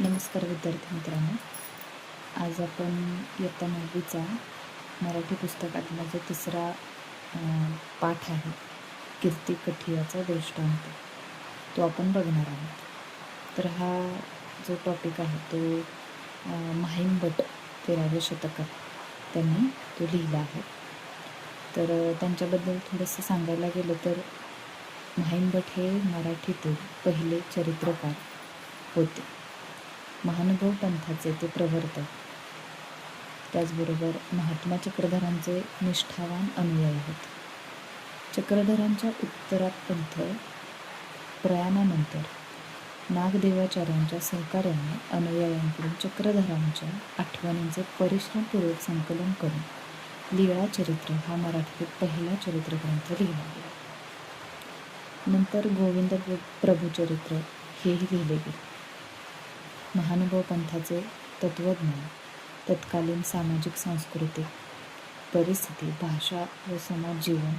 नमस्कार विद्यार्थी मित्रांनो. आज आपण इयत्ता 9वीचा मराठी पुस्तकातला जो तिसरा पाठ आहे, कीर्ती कठियाचा दृष्टांत, तो आपण बघणार आहोत. तर हा जो टॉपिक आहे तो माहीम भट 13व्या शतकात त्यांनी तो लिहिला आहे. तर त्यांच्याबद्दल थोडंसं सांगायला गेलं तर माहीम भट हे मराठीतील पहिले चरित्रकार होते. महानुभव पंथाचे ते प्रवर्तक, त्याचबरोबर महात्मा चक्रधरांचे निष्ठावान अनुयायी होते. चक्रधरांच्या उत्तरात पंथ प्रयाणानंतर नागदेवाचार्यांच्या सहकार्याने अनुयायांकडून चक्रधरांच्या आठवणींचे परिश्रमपूर्वक संकलन करून लीळा चरित्र हा मराठीतील पहिला चरित्रग्रंथ लिहिला गेला. नंतर गोविंद प्रभुचरित्र हेही लिहिले गेले. महानुभव पंथाचे तत्त्वज्ञान, तत्कालीन सामाजिक सांस्कृतिक परिस्थिती, भाषा व समाज जीवन,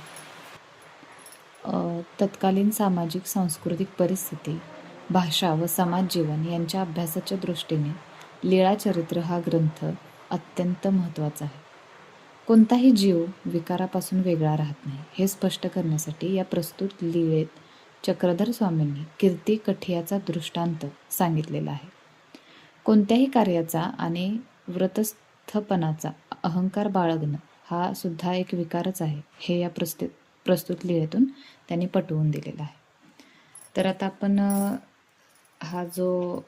तत्कालीन सामाजिक सांस्कृतिक परिस्थिती, भाषा व समाज जीवन यांच्या अभ्यासाच्या दृष्टीने लीळा चरित्र हा ग्रंथ अत्यंत महत्त्वाचा आहे. कोणताही जीव विकारापासून वेगळा राहत नाही हे स्पष्ट करण्यासाठी या प्रस्तुत लीळेत चक्रधर स्वामींनी कीर्ती कठियाचा दृष्टांत सांगितलेला आहे. कोणत्याही कार्याचा आणि व्रतस्थपणाचा अहंकार बाळगणं हा सुद्धा एक विकारच आहे हे या प्रस्तुत लीळेतून त्यांनी पटवून दिलेला आहे. तर आता आपण हा जो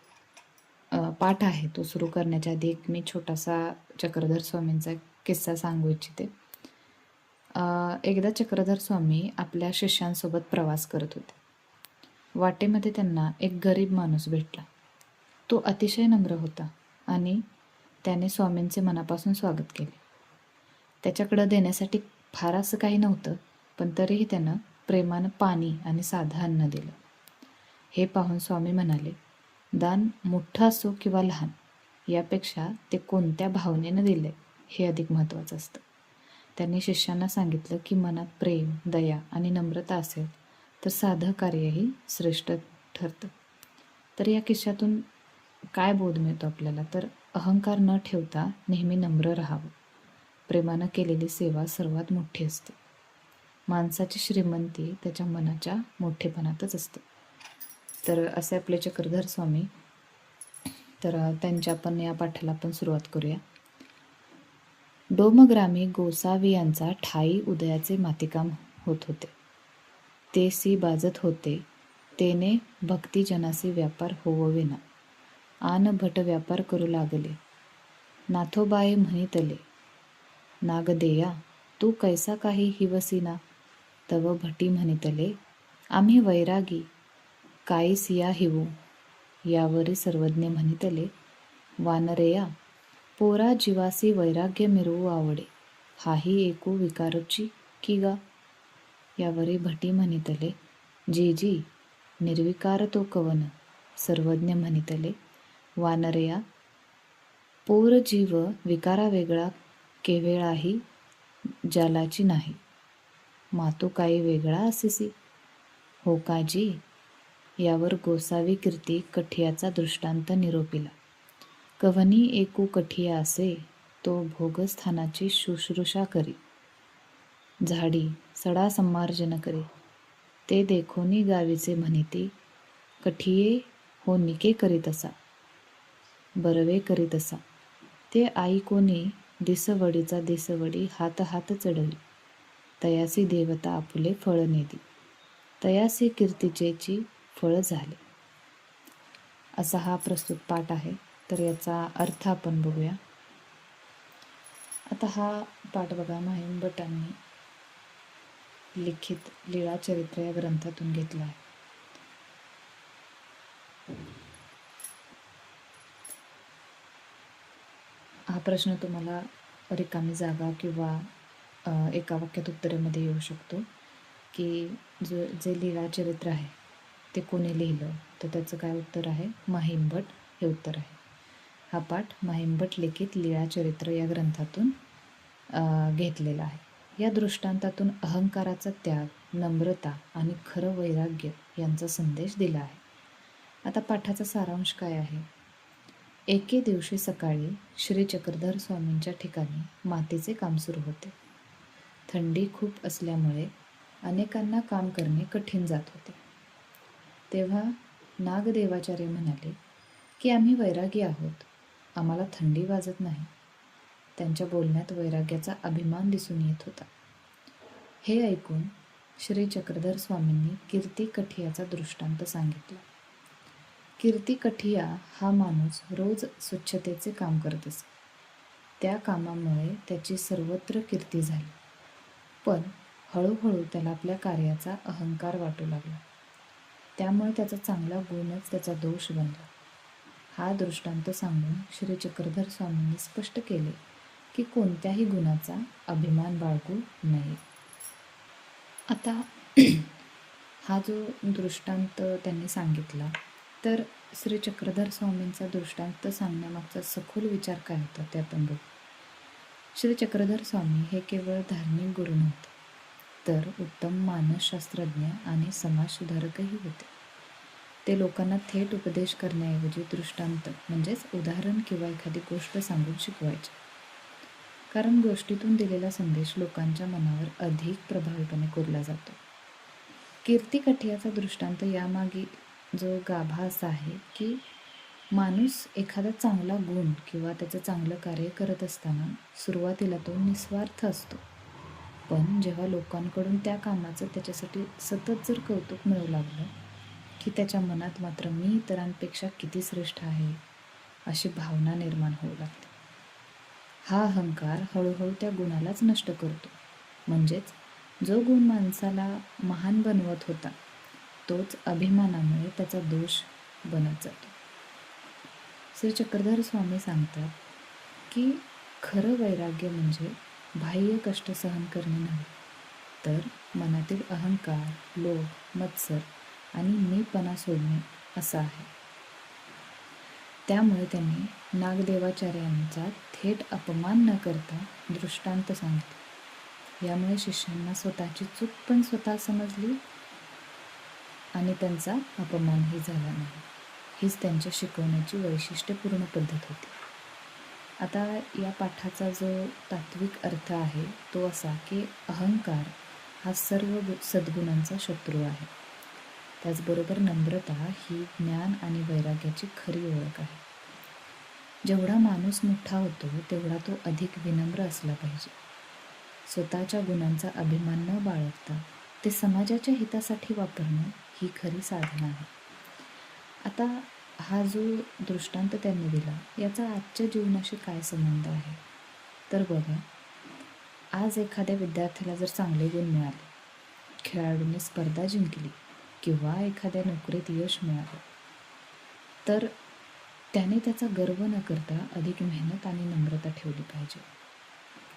पाठ आहे तो सुरू करण्याच्या आधी एक मी छोटासा चक्रधर स्वामींचा किस्सा सांगू इच्छिते. एकदा चक्रधर स्वामी आपल्या शिष्यांसोबत प्रवास करत होते. वाटेमध्ये त्यांना एक गरीब माणूस भेटला. तो अतिशय नम्र होता आणि त्याने स्वामींचे मनापासून स्वागत केले. त्याच्याकडं देण्यासाठी फार असं काही नव्हतं, पण तरीही त्यानं प्रेमानं पाणी आणि साधं अन्न दिलं. हे पाहून स्वामी म्हणाले, दान मोठं असो किंवा लहान, यापेक्षा ते कोणत्या भावनेनं दिले हे अधिक महत्त्वाचं असतं. त्यांनी शिष्यांना सांगितलं की मनात प्रेम, दया आणि नम्रता असेल तर साधं कार्यही श्रेष्ठ ठरतं. तर या किस्स्यातून काय बोध मिळतो आपल्याला, तर अहंकार न ठेवता नेहमी नम्र राहावं. प्रेमानं केलेली सेवा सर्वात मोठी असते. माणसाची श्रीमंती त्याच्या मनाच्या मोठेपणातच असते. तर असे आपले चक्रधर स्वामी. तर त्यांच्या आपण या पाठाला आपण सुरुवात करूया. डोमग्रामी गोसावी यांचा ठाई उदयाचे मातिकाम होत होते. तेसी बाजत होते, तेने भक्तिजनासी व्यापार होवविना. आन भट व्यापार करू लागले. नाथोबाये म्हणितले, नागदेया तू कैसा काही हिवसिना. तव भटी म्हणितले, आम्ही वैरागी काईस या हिवू. यावरी सर्वज्ञ म्हणितले, वानरेया पोरा जीवासी वैराग्य मिरवू आवडे. हाही एकू विकारची की गा. यावरी भटी म्हणितले, जी जी निर्विकार तो कवन. सर्वज्ञ म्हणितले, वानरया पोर जीव विकारा वेगळा केवेळाही जालाची नाही. मातो काही वेगळा असिसी. हो काजी. यावर गोसावी कीर्ती कठियाचा दृष्टांत निरोपिला. कवनी एकू कठिया असे, तो भोगस्थानाची शुश्रूषा करी. झाडी सडा संमार्जन करे. ते देखोनी गावीचे म्हणिती, कठिये हो निके करीत असा. बरवे करीत असा. ते आई कोणी दिसवडीचा दिसवडी हात हात चढवी. तयासी देवता आपुले फळ नेदी. तयासी कीर्तीचेची फळ झाले. असा हा प्रस्तुत पाठ आहे. तर याचा अर्थ आपण बघूया. आता हा पाठ बघा माहीम भटांनी लिखित लीळा चरित्र या ग्रंथातून घेतला आहे. हा प्रश्न तुम्हाला रिकामी जागा किंवा एका वाक्यात उत्तरामध्ये येऊ शकतो की जे लीळा चरित्र आहे ते कोणी लिहिलं, तर त्याचं काय उत्तर आहे, माहीम भट हे उत्तर आहे. हा पाठ माहीम भट लिखित लीळा चरित्र या ग्रंथातून घेतलेला आहे. या दृष्टांतातून अहंकाराचा त्याग, नम्रता आणि खरं वैराग्य यांचा संदेश दिला आहे. आता पाठाचा सारांश काय आहे, एके दिवशी सकाळी श्री चक्रधर स्वामींच्या ठिकाणी मातीचे काम सुरू होते. थंडी खूप असल्यामुळे अनेकांना काम करणे कठीण जात होते. तेव्हा नागदेवाचार्य म्हणाले की आम्ही वैरागी आहोत, आम्हाला थंडी वाजत नाही. त्यांच्या बोलण्यात वैराग्याचा अभिमान दिसून येत होता. हे ऐकून श्री चक्रधर स्वामींनी कीर्ती कठियाचा दृष्टांत सांगितला. कीर्ती कठिया हा माणूस रोज स्वच्छतेचे काम करत असे. त्या कामामुळे त्याची सर्वत्र कीर्ती झाली. पण हळूहळू त्याला आपल्या कार्याचा अहंकार वाटू लागला. त्यामुळे त्याचा चांगला गुणच त्याचा दोष बनला. हा दृष्टांत सांगून श्री चक्रधर स्वामींनी स्पष्ट केले की कोणत्याही गुणाचा अभिमान बाळगू नये. आता हा जो दृष्टांत त्यांनी सांगितला, तर श्री चक्रधर स्वामींचा दृष्टांत सांगण्यामागचा सखोल विचार काय होता ते आपण बघू. श्री चक्रधर स्वामी हे केवळ धार्मिक गुरु नव्हते, तर उत्तम मानसशास्त्रज्ञ आणि समाजसुधारकही होते. ते लोकांना थेट उपदेश करण्याऐवजी दृष्टांत म्हणजेच उदाहरण किंवा एखादी गोष्ट सांगून शिकवायचे. कारण गोष्टीतून दिलेला संदेश लोकांच्या मनावर अधिक प्रभावीपणे कोरला जातो. कीर्ती कठियाचा दृष्टांत यामागे जो गाभा असा आहे की माणूस एखादा चांगला गुण किंवा त्याचं चांगलं कार्य करत असताना सुरुवातीला तो निस्वार्थ असतो. पण जेव्हा लोकांकडून त्या कामाचं त्याच्यासाठी सतत जर कौतुक मिळू लागलं की त्याच्या मनात मात्र मी इतरांपेक्षा किती श्रेष्ठ आहे अशी भावना निर्माण होऊ लागते. हा अहंकार हळूहळू त्या गुणालाच नष्ट करतो. म्हणजेच जो गुण माणसाला महान बनवत होता तोच अभिमानामुळे त्याचा दोष बनत जातो. श्री चक्रधर स्वामी सांगतात की खरं वैराग्य म्हणजे बाह्य कष्ट सहन करणे नव्हे, तर मनातील अहंकार, लोभ, मत्सर आणि मीपणा सोडणे असं आहे. त्यामुळे त्यांनी नागदेवाचार्यांचा थेट अपमान न करता दृष्टांत सांगितला. यामुळे शिष्यांना स्वतःची चूक पण स्वतः समजली आणि त्यांचा अपमानही झाला नाही. हीच त्यांच्या शिकवण्याची वैशिष्ट्यपूर्ण पद्धत होती. आता या पाठाचा जो तात्विक अर्थ आहे तो असा की अहंकार हा सर्व सद्गुणांचा शत्रू आहे. त्याचबरोबर नम्रता ही ज्ञान आणि वैराग्याची खरी ओळख आहे. जेवढा माणूस मोठा होतो तेवढा तो अधिक विनम्र असला पाहिजे. स्वतःच्या गुणांचा अभिमान न बाळगता ते समाजाच्या हितासाठी वापरणं ही खरी साधना आहे. आता हा जो दृष्टांत त्यांनी दिला याचा आजच्या जीवनाशी काय संबंध आहे तर बघा, आज एखाद्या विद्यार्थ्याला जर चांगले गुण मिळाले, खेळाडूने स्पर्धा जिंकली किंवा एखाद्या नोकरीत यश मिळालं, तर त्याने त्याचा गर्व न करता अधिक मेहनत आणि नम्रता ठेवली पाहिजे.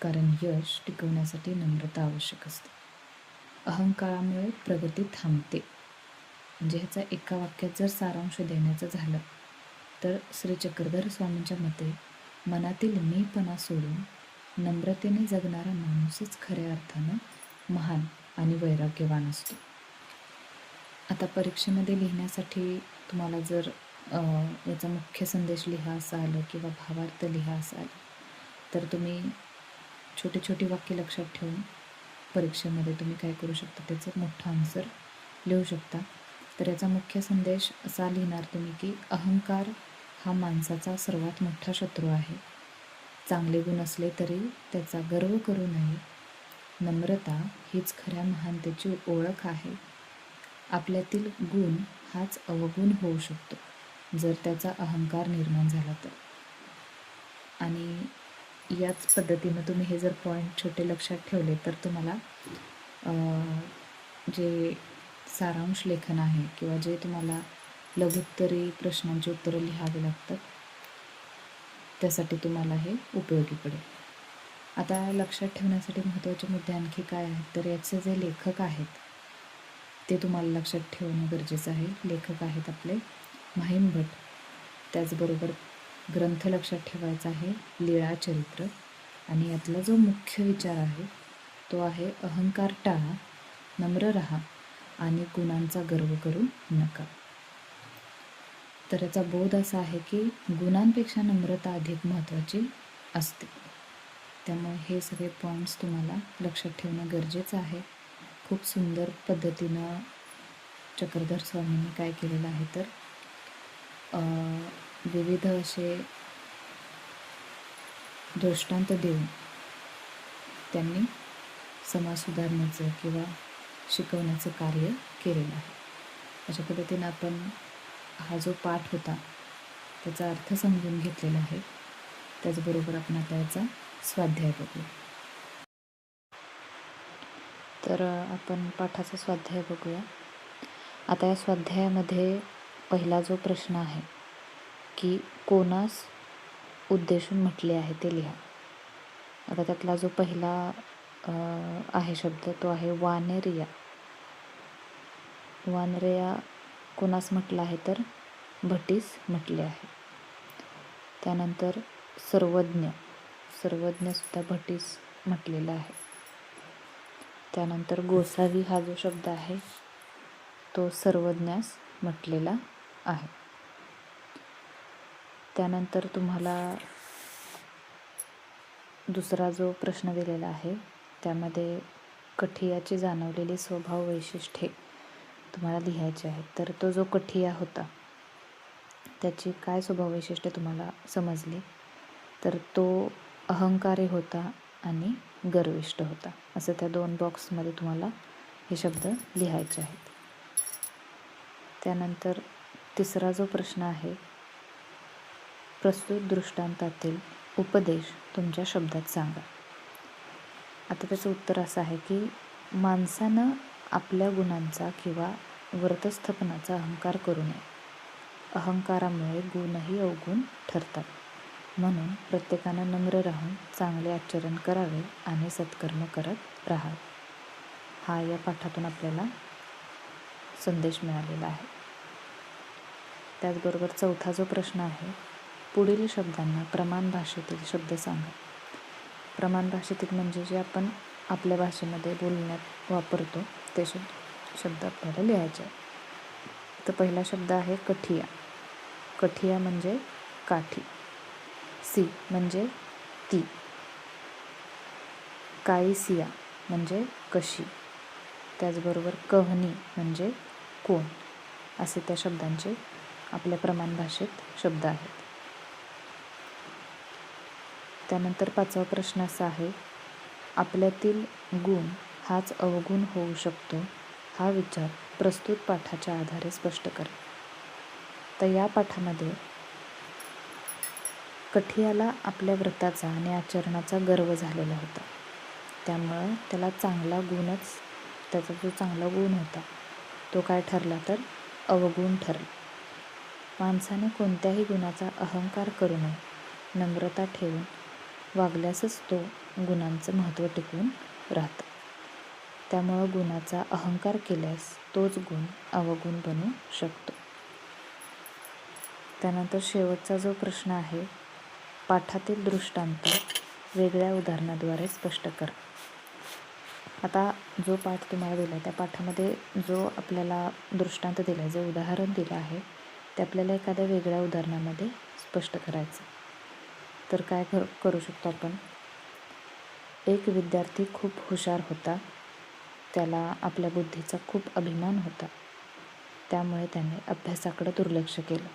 कारण यश टिकवण्यासाठी नम्रता आवश्यक असते. अहंकारामुळे प्रगती थांबते. म्हणजे ह्याचा एका वाक्यात जर सारांश देण्याचं झालं तर श्री चक्रधर स्वामींच्या मते मनातील मीपणा सोडून नम्रतेने जगणारा माणूसच खऱ्या अर्थानं महान आणि वैराग्यवान असतो. आता परीक्षेमध्ये लिहिण्यासाठी तुम्हाला जर याचा मुख्य संदेश लिहा असं आलं किंवा भावार्थ लिहा असं आलं तर तुम्ही छोटी छोटी वाक्य लक्षात ठेवून परीक्षेमध्ये तुम्ही काय करू शकता, त्याचं मोठं आन्सर लिहू शकता. तर याचा मुख्य संदेश असा लिहिणार तुम्ही की अहंकार हा माणसाचा सर्वात मोठा शत्रू आहे. चांगले गुण असले तरी त्याचा गर्व करू नये. नम्रता हीच खऱ्या महानतेची ओळख आहे. आपल्यातील गुण हाच अवगुण होऊ शकतो जर त्याचा अहंकार निर्माण झाला तर. आणि याच पद्धतीनं तुम्ही हे जर पॉईंट छोटे लक्षात ठेवले तर तुम्हाला जे सारांश लेखन आहे किंवा जे तुम्हाला लघुत्तरी प्रश्नांची उत्तरं लिहावी लागतात त्यासाठी तुम्हाला हे उपयोगी पडेल. आता लक्षात ठेवण्यासाठी महत्त्वाचे मुद्दे आणखी काय आहेत तर याचे जे लेखक आहेत ते तुम्हाला लक्षात ठेवणं गरजेचं आहे. लेखक आहेत आपले माहीम भट. त्याचबरोबर ग्रंथ लक्षात ठेवायचा आहे लीळाचरित्र. आणि यातला जो मुख्य विचार आहे तो आहे अहंकार टाळा, नम्र राहा आणि गुणांचा गर्व करू नका. तर याचा बोध असा आहे की गुणांपेक्षा नम्रता अधिक महत्त्वाची असते. त्यामुळे हे सगळे पॉईंट्स तुम्हाला लक्षात ठेवणं गरजेचं आहे. खूप सुंदर पद्धतीनं चक्रधर स्वामींनी काय केलेलं आहे तर विविध असे दृष्टांत देऊन त्यांनी समाज सुधारण्याचं किंवा शिकवण्याचं कार्य केलेलं आहे. अशा पद्धतीनं आपण हा जो पाठ होता त्याचा अर्थ समजून घेतलेला आहे. त्याचबरोबर आपण आता याचा स्वाध्याय बघूया. तर आपण पाठाचा स्वाध्याय बघूया. आता या स्वाध्यायामध्ये पहिला जो प्रश्न आहे की कोणास उद्देशून म्हटले आहे ते लिहा. आता त्यातला जो पहिला आहे शब्द तो आहे वानरिया. वानरिया कोणास म्हटलं आहे तर भटीस म्हटले आहे. त्यानंतर सर्वज्ञ, सर्वज्ञसुद्धा भटीस म्हटलेला आहे. त्यानंतर गोसावी हा जो शब्द आहे तो सर्वज्ञास म्हटलेला आहे. त्यानंतर तुम्हाला दुसरा जो प्रश्न दिलेला आहे त्यामध्ये कठियाची जाणवलेली स्वभाव वैशिष्ट्ये तुम्हाला लिहायची आहेत. तर तो जो कठिया होता त्याची काय स्वभाव वैशिष्ट्ये तुम्हाला समजली तर तो अहंकारी होता आणि गर्विष्ठ होता. असं त्या 2 बॉक्समध्ये तुम्हाला हे शब्द लिहायचे आहेत. त्यानंतर तिसरा जो प्रश्न आहे प्रस्तुत दृष्टांतातील उपदेश तुमच्या शब्दात सांगा. आता त्याचं उत्तर असं आहे की माणसानं आपल्या गुणांचा किंवा वर्तस्थपनाचा अहंकार करू नये. अहंकारामुळे गुणही अवगुण ठरतात. म्हणून प्रत्येकानं नम्र राहून चांगले आचरण करावे आणि सत्कर्म करत राहावे. हा या पाठातून आपल्याला संदेश मिळालेला आहे. त्याचबरोबर चौथा जो प्रश्न आहे पुढील शब्दांना प्रमाण भाषेतील शब्द सांगा. प्रमाण भाषेतील म्हणजे जे आपण आपल्या भाषेमध्ये बोलण्यात वापरतो ते शब्द आपल्याला लिहायचे आहे. तर पहिला शब्द आहे कठिया. कठिया म्हणजे काठी. सी म्हणजे ती. काईसिया म्हणजे कशी. त्याचबरोबर कहनी म्हणजे कोण. असे त्या शब्दांचे आपल्या प्रमाण भाषेत शब्द आहेत. त्यानंतर 5वा प्रश्न असा आहे आपल्यातील गुण हाच अवगुण होऊ शकतो हा विचार प्रस्तुत पाठाच्या आधारे स्पष्ट करा. तर या पाठामध्ये कठियाला आपल्या व्रताचा आणि आचरणाचा गर्व झालेला होता. त्यामुळं त्याला चांगला गुणच, त्याचा जो चांगला गुण होता तो काय ठरला तर अवगुण ठरला. माणसाने कोणत्याही गुणाचा अहंकार करू नये. नम्रता ठेवून वागल्यासच तो गुणांचं महत्त्व टिकून राहतं. त्यामुळं गुणाचा अहंकार केल्यास तोच गुण अवगुण बनू शकतो. त्यानंतर शेवटचा जो प्रश्न आहे पाठातील दृष्टांत वेगळ्या उदाहरणाद्वारे स्पष्ट करा. आता जो पाठ तुम्हाला दिला त्या पाठामध्ये जो आपल्याला दृष्टांत दिला, जे उदाहरण दिलं आहे ते आपल्याला एखाद्या वेगळ्या उदाहरणामध्ये स्पष्ट करायचं. तर काय करू शकतो आपण. एक विद्यार्थी खूप हुशार होता. त्याला आपल्या बुद्धीचा खूप अभिमान होता. त्यामुळे त्याने अभ्यासाकडे दुर्लक्ष केलं.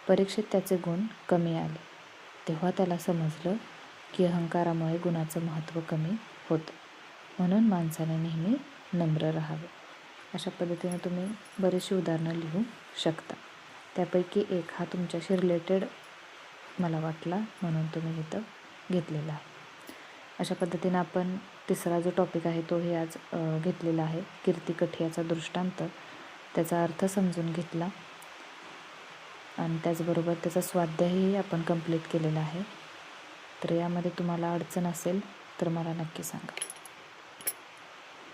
परीक्षेत त्याचे गुण कमी आले. तेव्हा त्याला समजलं की अहंकारामुळे गुणाचं महत्त्व कमी होतं. म्हणून माणसाने नेहमी नम्र राहावे. अशा पद्धतीने तुम्ही बरीचशी उदाहरणं लिहू शकता. त्यापैकी एक हा तुमच्याशी रिलेटेड मला वाटला म्हणून तुम्ही इथं घेतलेला आहे. अशा पद्धतीनं आपण तिसरा जो टॉपिक आहे तोही आज घेतलेला आहे. कीर्ती कठियाचा दृष्टांत, त्याचा अर्थ समजून घेतला आणि त्याचबरोबर त्याचा स्वाध्यायही आपण कंप्लीट केलेला आहे. तर यामध्ये तुम्हाला अडचण असेल तर मला नक्की सांगा.